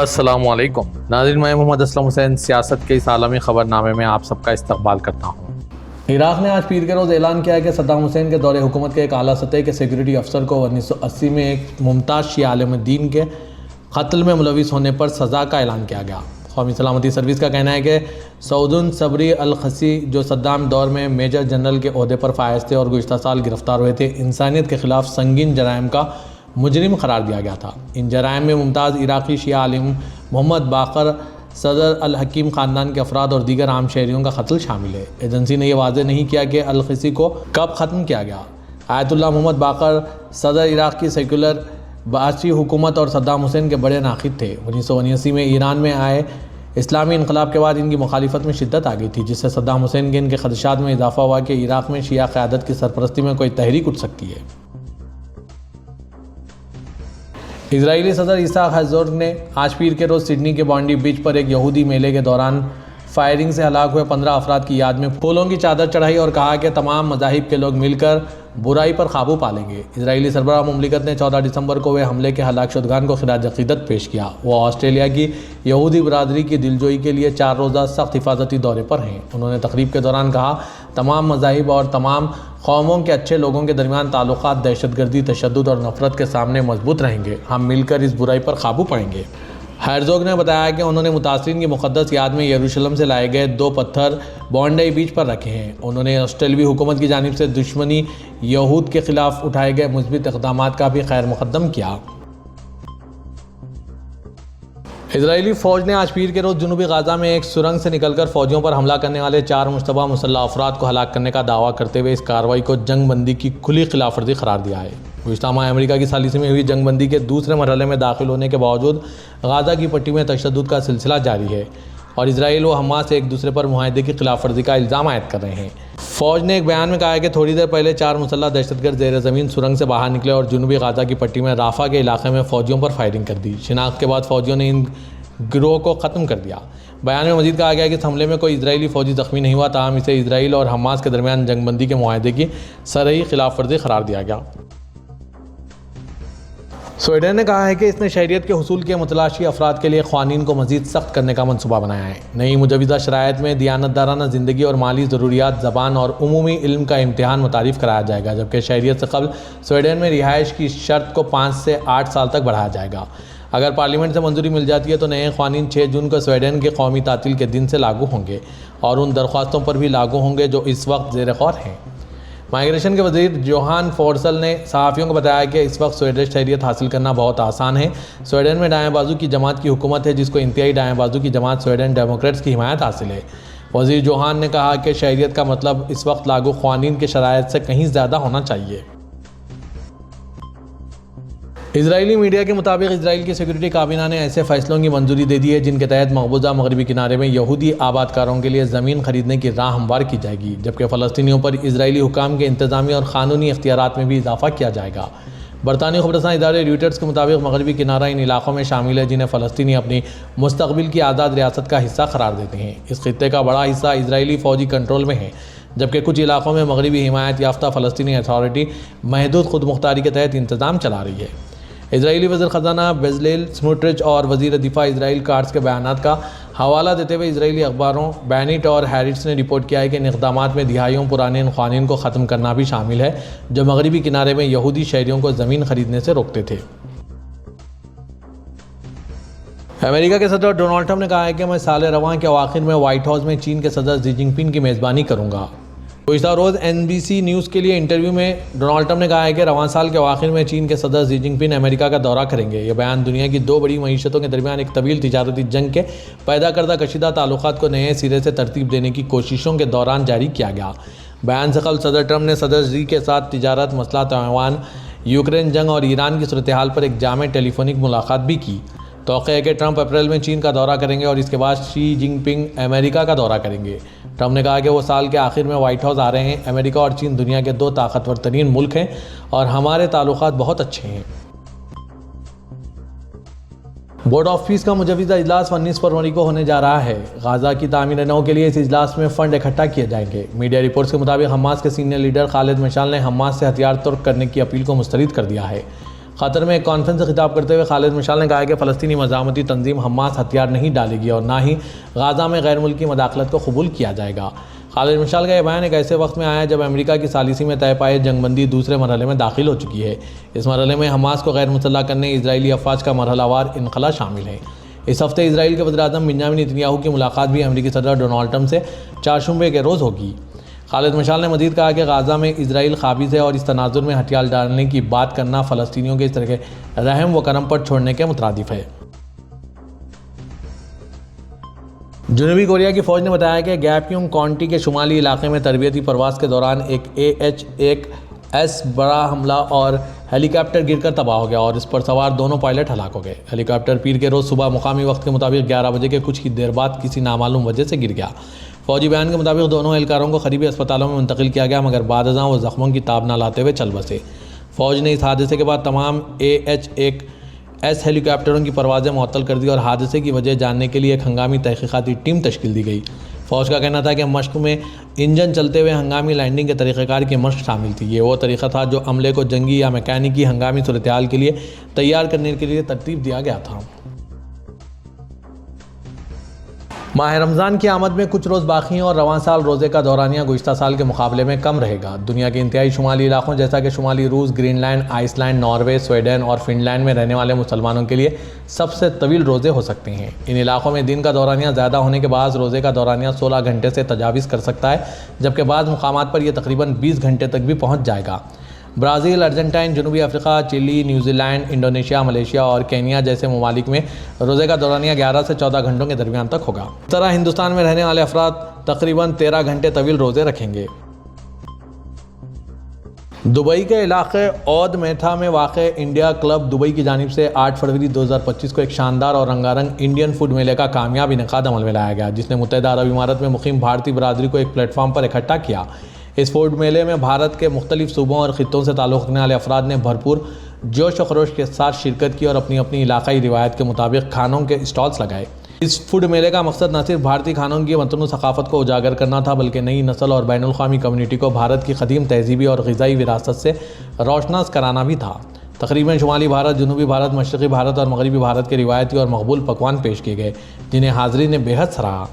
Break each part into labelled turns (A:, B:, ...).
A: अस्सलामुअलैकुम नाज़रीन, मैं मोहम्मद असलम हुसैन सियासत के इस आलमी ख़बरनामे में आप सबका इस्तकबाल करता हूँ।
B: इराक़ ने आज पीर के रोज़ ऐलान किया है कि सद्दाम हुसैन के दौरे हुकूमत के एक आला सतह के सिक्योरिटी अफसर को 1980 में एक मुमताज़ शिया आलिम दीन के कत्ल में मुलविस होने पर सज़ा का ऐलान किया गया। कौमी सलामती सर्विस का कहना है कि सऊदुन सबरी अल खसी, जो सद्दाम दौर में मेजर जनरल के ओहदे पर फायज थे और गुज़िश्ता साल गिरफ्तार हुए थे, इंसानियत के ख़िलाफ़ संगीन जराइम का मुजरिम करार दिया गया था। इन जराइम में मुमताज़ इराक़ी शिया आलिम मोहम्मद बाकर, सदर अल हकीम ख़ानदान के अफराद और दीगर आम शहरियों का कत्ल शामिल है। एजेंसी ने यह वाज़ेह नहीं किया कि अल खसी को कब ख़त्म किया गया। आयतुल्लाह मोहम्मद बाकर सदर इराक़ की सेकुलर बासी हुकूमत और सद्दाम हुसैन के बड़े नाक़िद थे। 1979 में ईरान में आए इस्लामी इनकलाब के बाद इनकी मुखालिफत में शिद्दत आ गई थी, जिससे सद्दाम हुसैन के इनके खदशात में इजाफा हुआ कि इराक़ में शिया क़यादत की सरपरस्ती में कोई तहरीक उठ सकती है। इजरायली सदर ईसाक हेर्ज़ोग ने आज पीर के रोज़ सिडनी के बॉन्डी बीच पर एक यहूदी मेले के दौरान फायरिंग से हलाक हुए 15 अफराद की याद में फूलों की चादर चढ़ाई और कहा कि तमाम मज़ाहिब के लोग मिलकर बुराई पर काबू पालेंगे। इजरायली सरबराह मुमलिकत ने 14 दिसंबर को हुए हमले के हलाक शुदगान को खिराज अक़ीदत पेश किया। वो ऑस्ट्रेलिया की यहूदी बरादरी की दिलजोई के लिए 4 रोज़ा सख्त हिफाजती दौरे पर हैं। उन्होंने तकरीब के दौरान कहा, तमाम मज़ाहिब और तमाम कौमों के अच्छे लोगों के दरमियान ताल्लुकात दहशतगर्दी, तशद्दुद और नफ़रत के सामने मजबूत रहेंगे। हम मिलकर इस बुराई पर काबू पाएंगे। हेर्ज़ोग ने बताया कि उन्होंने मुतासिरीन की मुक़द्दस याद में यरूशलेम से लाए गए 2 पत्थर बॉन्डी बीच पर रखे हैं। उन्होंने ऑस्ट्रेलवी हुकूमत की जानिब से दुश्मनी यहूद के ख़िलाफ़ उठाए गए मुस्बित इक़दामात का भी खैर मुक़द्दम किया। इजरायली फ़ौज ने आज पीर के रोज़ जनूबी गाज़ा में एक सुरंग से निकलकर फ़ौजियों पर हमला करने वाले 4 मुश्तबा मुसल्लह अफराद को हलाक करने का दावा करते हुए इस कार्रवाई को जंग बंदी की खुली खिलाफवर्जी करार दिया है। गुज़िश्ता माह अमेरिका की सालिसी में हुई जंग बंदी के दूसरे मरहले में दाखिल होने के बावजूद गाज़ा की पट्टी में तशद्दुद का सिलसिला जारी है और इजराइल व हमास एक दूसरे पर मुआहदे की खिलाफवर्जी का इल्ज़ाम आयद कर रहे हैं। फ़ौज ने एक बयान में कहा है कि थोड़ी देर पहले 4 मुसल्लह दहशतगर्द ज़ेर ज़मीन सुरंग से बाहर निकले और जनूबी गाज़ा की पट्टी में राफा के इलाके में फ़ौजियों पर फायरिंग कर दी। शिनाख्त के बाद फ़ौजियों ने इन गिरोह को ख़त्म कर दिया। बयान में मज़ीद कहा गया कि इस हमले में कोई इजरायली फ़ौजी ज़ख्मी नहीं हुआ, ताहम इसे इसराइल और हमास के दरमियान जंगबंदी के मुआहदे की सरही खिलाफवर्जी करार दिया गया। स्वीडन ने कहा है कि इसने शहरियत के हुसूल के मुतलाशी अफराद के लिए क़वानीन को मज़ीद सख्त करने का मनसूबा बनाया है। नई मुजवज़ा शराइत में दियानतदाराना ज़िंदगी और माली ज़रूरियात, ज़बान और उमूमी इल्म का इम्तिहान मुतारिफ़ कराया जाएगा, जबकि शहरियत से कबल स्वीडन में रिहाइश की शर्त को 5 से 8 साल तक बढ़ाया जाएगा। अगर पार्लियामेंट से मंजूरी मिल जाती है तो नए क़वानीन 6 जून को स्वीडन के कौमी तातील के दिन से लागू होंगे और उन दरख्वास्तों पर भी लागू होंगे जो इस वक्त ज़ेर गौर हैं। माइग्रेशन के वज़ीर जोहान फोर्सल ने सहाफ़ियों को बताया कि इस वक्त स्वीडिश शहरियत हासिल करना बहुत आसान है। स्वीडन में दाएं बाजू की जमात की हुकूमत है, जिसको इंतहाई दाएं बाजू की जमात स्वीडन डेमोक्रेट्स की हिमायत हासिल है। वज़ीर जोहान ने कहा कि शहरियत का मतलब इस वक्त लागू क़वानीन के शराइत से कहीं ज़्यादा होना चाहिए। इजरायली मीडिया के मुताबिक इसराइल की सिक्योरिटी काबीना ने ऐसे फैसलों की मंजूरी दे दी है जिनके तहत मकबूजा मगरबी किनारे में यहूदी आबादकारों के लिए ज़मीन खरीदने की राह हमवार की जाएगी, जबकि फ़लस्तीनियों पर इजरायली हुकाम के इंतज़ामी और क़ानूनी इख्तियारात में भी इजाफा किया जाएगा। बरतानी ख़बरसां इदारे रॉयटर्स के मुताबिक मगरबी किनारा इन इलाक़ों में शामिल है जिन्हें फ़लस्तीनी अपनी मुस्तक़बिल की आज़ाद रियासत का हिस्सा करार देते हैं। इस खित्ते का बड़ा हिस्सा इजरायली फ़ौजी कंट्रोल में है, जबकि कुछ इलाक़ों में मगरबी हिमायत याफ्ता फ़लस्तीनी अथॉरिटी महदूद खुद मुख्तारी के तहत इंतज़ाम चला रही है। इजरायली वज़ीर ख़ज़ाना बेज़लेल स्मोट्रिच और वज़ीर दिफ़ा इजराइल कार्ड्स के बयानात का हवाला देते हुए इजरायली अखबारों बैनिट और हैरिट्स ने रिपोर्ट किया है कि इन इक़दामात में दिहाइयों पुराने इन क़वानीन को ख़त्म करना भी शामिल है जो मगरबी किनारे में यहूदी शहरियों को ज़मीन खरीदने से रोकते थे। अमेरिका के सदर डोनाल्ड ट्रंप ने कहा है कि मैं साल रवां के आखिर में व्हाइट हाउस में चीन के सदर शी जिनपिंग की मेज़बानी करूँगा। गुज़िश्ता रोज़ NBC न्यूज़ के लिए इंटरव्यू में डोनाल्ड ट्रंप ने कहा है कि रवां साल के आखिर में चीन के सदर शी जिनपिंग अमेरिका का दौरा करेंगे। यह बयान दुनिया की 2 बड़ी मईशतों के दरमियान एक तवील तिजारती जंग के पैदा करदा कशीदा ताल्लुकात को नए सिरे से तरतीब देने की कोशिशों के दौरान जारी किया गया। बयान से कल सदर ट्रंप ने सदर शी के साथ तिजारत, मसला तैवान, यूक्रेन जंग और ईरान की सूरत हाल पर एक जामे टेलीफोनिक मुलाकात भी की। तौक़े है कि ट्रंप अप्रैल में चीन का दौरा करेंगे और इसके बाद शी जिनपिंग अमेरिका का दौरा करेंगे। ट्रंप ने कहा कि वो साल के आखिर में व्हाइट हाउस आ रहे हैं। अमेरिका और चीन दुनिया के 2 ताकतवर तरीन मुल्क हैं और हमारे ताल्लुकात बहुत अच्छे हैं। बोर्ड ऑफ पीस का मुजवज़ा इजलास 19 फरवरी को होने जा रहा है। गाज़ा की तामीर नौ के लिए इस इजलास में फ़ंड इकट्ठा किए जाएंगे। मीडिया रिपोर्ट्स के मुताबिक हमास के सीनियर लीडर खालिद मशाल ने हमास से हथियार तुर्क करने की अपील को मुस्तरद कर दिया है। क़तर में एक कॉन्फ्रेंस से खिताब करते हुए खालिद मशाल ने कहा कि फ़लस्तीनी मज़ामती तंजीम हमास हथियार नहीं डालेगी और ना ही गाज़ा में गैर मुल्की मदाखलत को कबूल किया जाएगा। खालिद मशाल का यह बयान एक ऐसे वक्त में आया जब अमेरिका की सालिसी में तय पाए जंगबंदी दूसरे मरहले में दाखिल हो चुकी है। इस मरहले में हमास को गैर मुसल्लह करने इजरायली अफवाज का मरहलावार इनखला शामिल है। इस हफ्ते इजराइल के वज़ीर-ए-आज़म बेंजामिन नेतन्याहू की मुलाकात भी अमेरिकी सदर डोनाल्ड ट्रंप से चारशंबे के रोज़ होगी। खालिद मशाल ने मज़ीद कहा कि गाज़ा में इजराइल काबिज़ है और इस तनाज़ुर में हथियार डालने की बात करना फ़लस्तीनियों के इस तरह के रहम व करम पर छोड़ने के मुतरादिफ है। जनूबी कोरिया की फ़ौज ने बताया कि गैपयोंग काउंटी के शुमाली इलाके में तरबियती प्रवास के दौरान एक AH-1S बड़ा हमला और हेलीकॉप्टर गिरकर तबाह हो गया और इस पर सवार दोनों पायलट हलाक हो गए। हेलीकॉप्टर पीर के रोज़ सुबह मुकामी वक्त के मुताबिक 11 बजे के कुछ ही देर बाद किसी नामालूम वजह से गिर गया। फ़ौजी बयान के मुताबिक दोनों एहलकारों को करीबी अस्पतालों में मुंतकिल किया गया, मगर बादशाह व ज़ख्मों की ताब न लाते हुए चल बसे। फ़ौज ने इस हादसे के बाद तमाम AH-1S हेलीकॉप्टरों की परवाज़ें मुअत्तल कर दी और हादसे की वजह जानने के लिए एक हंगामी तहक़ीक़ाती टीम तश्कील दी गई। फ़ौज का कहना था कि मश्क में इंजन चलते हुए हंगामी लैंडिंग के तरीक़ेकार की मश्क शामिल थी। ये वो तरीक़ा था जो अमले को जंगी या मैकेनिकी हंगामी सूरत-ए-हाल के लिए तैयार करने के लिए तरतीब दिया गया था। माह रमज़ान की आमद में कुछ रोज़ बाकी हैं और रवां साल रोज़े का दौरानिया गुज़िश्ता साल के मुकाबले में कम रहेगा। दुनिया के इंतहाई शुमाली इलाकों जैसा कि शुमाली रूस, ग्रीनलैंड, आइसलैंड, नॉर्वे, स्वीडन और फिनलैंड में रहने वाले मुसलमानों के लिए सबसे तवील रोज़े हो सकते हैं। इन इलाकों में दिन का दौरानिया ज़्यादा होने के बाद रोज़े का दौरानिया 16 घंटे से तजावीज़ कर सकता है, जबकि बाद मुकामात पर यह तकरीबन 20 घंटे तक भी पहुँच जाएगा। ब्राज़ील, अर्जेंटाइन, जनूबी Africa, Chile, New Zealand, Indonesia, Malaysia और केनिया जैसे ममालिक में रोज़े का दौरानिया 11 से 14 घंटों के दरमियान तक होगा। इस तरह हिंदुस्तान में रहने वाले अफराद तकरीबन 13 घंटे तवील रोज़े रखेंगे। दुबई के इलाके औद मेथा में वाक़े इंडिया क्लब दुबई की जानिब से 8 फरवरी 2025 को एक शानदार और रंगारंग इंडियन फूड मेले का कामयाब इनेकाद अमल में लाया गया, जिसने मुत्तहिदा अरब इमारात में मुकीम भारतीय बरादरी को एक प्लेटफॉर्म पर इकट्ठा किया। इस फूड मेले में भारत के मुख्तलिफ सूबों और ख़ित्तों से ताल्लुक़ रखने वाले अफराद ने भरपूर जोश व खरोश के साथ शिरकत की और अपनी अपनी इलाकाई रिवायत के मुताबिक खानों के स्टॉल्स लगाए। इस फूड मेले का मकसद न सिर्फ भारतीय खानों की मतनू सकाफ़त को उजागर करना था, बल्कि नई नस्ल और बैनुल अक़वामी कम्युनिटी को भारत की क़दीम तहज़ीबी और ग़िज़ाई विरासत से रोशनास कराना भी था। तकरीबन शुमाली भारत, जनूबी भारत, मशरक़ी भारत और मगरबी भारत के रिवायती और मकबूल पकवान पेश किए गए, जिन्हें हाज़रीन ने बेहद सराहा।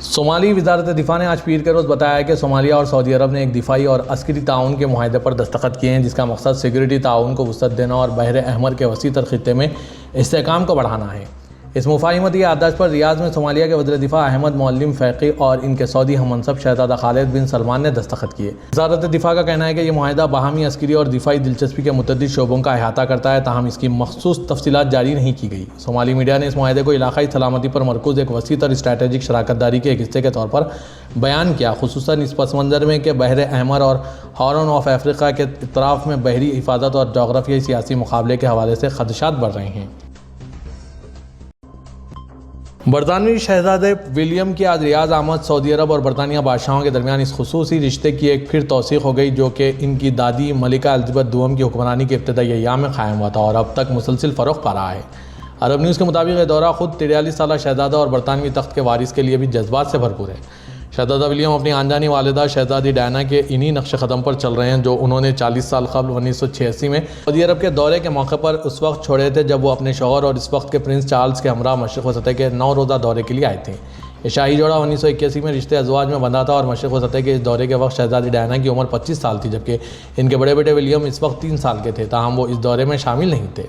B: सोमाली वज़ारत दिफ़ा ने आज पीर के रोज़ बताया कि सोमालिया और सऊदी अरब ने एक दिफाई और अस्करी ताउन के मुआहदे पर दस्तखत किए हैं, जिसका मकसद सिक्योरिटी ताउन को वुसअत देना और बहर अहमर के वसी तर ख़ित्ते में इस्तेहकाम को बढ़ाना है। इस मुफाहिमती याददाश्त पर रियाद में सोमालिया के वज़ीर दिफ़ा अहमद मोअल्लिम फ़ैक़ी और इनके सऊदी हममनसब शहज़ादा खालिद बिन सलमान ने दस्तखत किए। वज़ारत दिफ़ा का कहना है कि यह मुआहदा बाहमी अस्करी और दिफाई दिलचस्पी के मुतअद्दिद शोबों का अहाता करता है, ताहम इसकी मखसूस तफसीलात जारी नहीं की गई। सोमाली मीडिया ने इस मुआहदे को इलाकाई सलामती पर मरकूज़ एक वसी तर स्ट्रैटेजिक शराकत दारी के एक हिस्से के तौर पर बयान किया, खुसूसन इस पस मंज़र में कि बहर अहमर और हॉर्न ऑफ अफ्रीका के इतराफ़ में बहरी हिफाजत और जोग्राफियाई सियासी मुकाबले के हवाले से खदशात बढ़ रहे हैं। बरतानवी शहज़ादे विलियम की आज रियाद आमद सऊदी अरब और बरतानिया बादशाहों के दरमियान इस खुसूसी रिश्ते की एक फिर तौसीक़ हो गई, जो कि इनकी दादी मलिका एलिज़ाबेथ दुम की हुक्मरानी के इब्तिदाई अय्याम में क़ायम हुआ था और अब तक मुसलसिल फ़रोग़ पा रहा है। अरब न्यूज़ के मुताबिक यह दौरा ख़ुद 43 साला शहज़ादा और बरतानवी तख्त के वारिस के लिए भी जज्बात से भरपूर है। शहज़ादा विलियम अपनी आनजानी वालिदा शहज़ादी डायना के इन्हीं नक्श क़दम पर चल रहे हैं, जो उन्होंने 40 साल क़ब्ल 1986 में सऊदी अरब के दौरे के मौके पर उस वक्त छोड़े थे, जब वो अपने शौहर और इस वक्त के प्रिंस चार्ल्स के हमरा मशरिक़ व सतह के 9 रोज़ा दौरे के लिए आए थे। ये शाही जोड़ा 1981 में रिश्ते अज़वाज में बंधा था और मशरिक़ व सतह के इस दौरे के वक्त शहज़ादी डायना की उम्र 25 साल थी, जबकि इनके बड़े बेटे विलियम इस वक्त 3 साल के थे, ताहम वो इस दौरे में शामिल नहीं थे।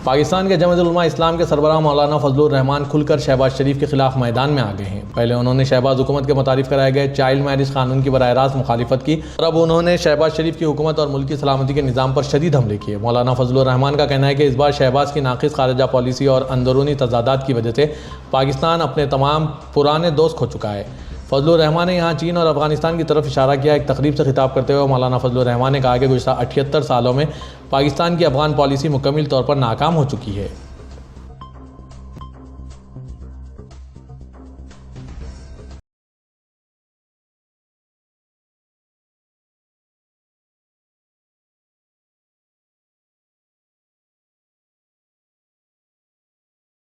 B: पाकिस्तान के जमीयत उलमा इस्लाम के सरबराह मौलाना फजलुर रहमान खुलकर शहबाज शरीफ के खिलाफ मैदान में आ गए हैं। पहले उन्होंने शहबाज हुकूमत के मुतारिफ कराए गए चाइल्ड मैरिज कानून की बराह रास्त मुखालिफत की और अब उन्होंने शहबाज शरीफ की हुकूमत और मुल्की सलामती के निज़ाम पर शदीद हमले किए। मौलाना फजलुर रहमान का कहना है कि इस बार शहबाज की नाक़िस खारजा पॉलिसी और अंदरूनी तजादात की वजह से पाकिस्तान अपने तमाम पुराने दोस्त खो चुका है। फजलुर रहमान ने यहाँ चीन और अफगानिस्तान की तरफ इशारा किया। एक तकरीब से खिताब करते हुए मौलाना फजलुर रहमान ने कहा कि गुज़श्ता 78 सालों में पाकिस्तान की अफगान पॉलिसी मुकम्मल तौर पर नाकाम हो चुकी है।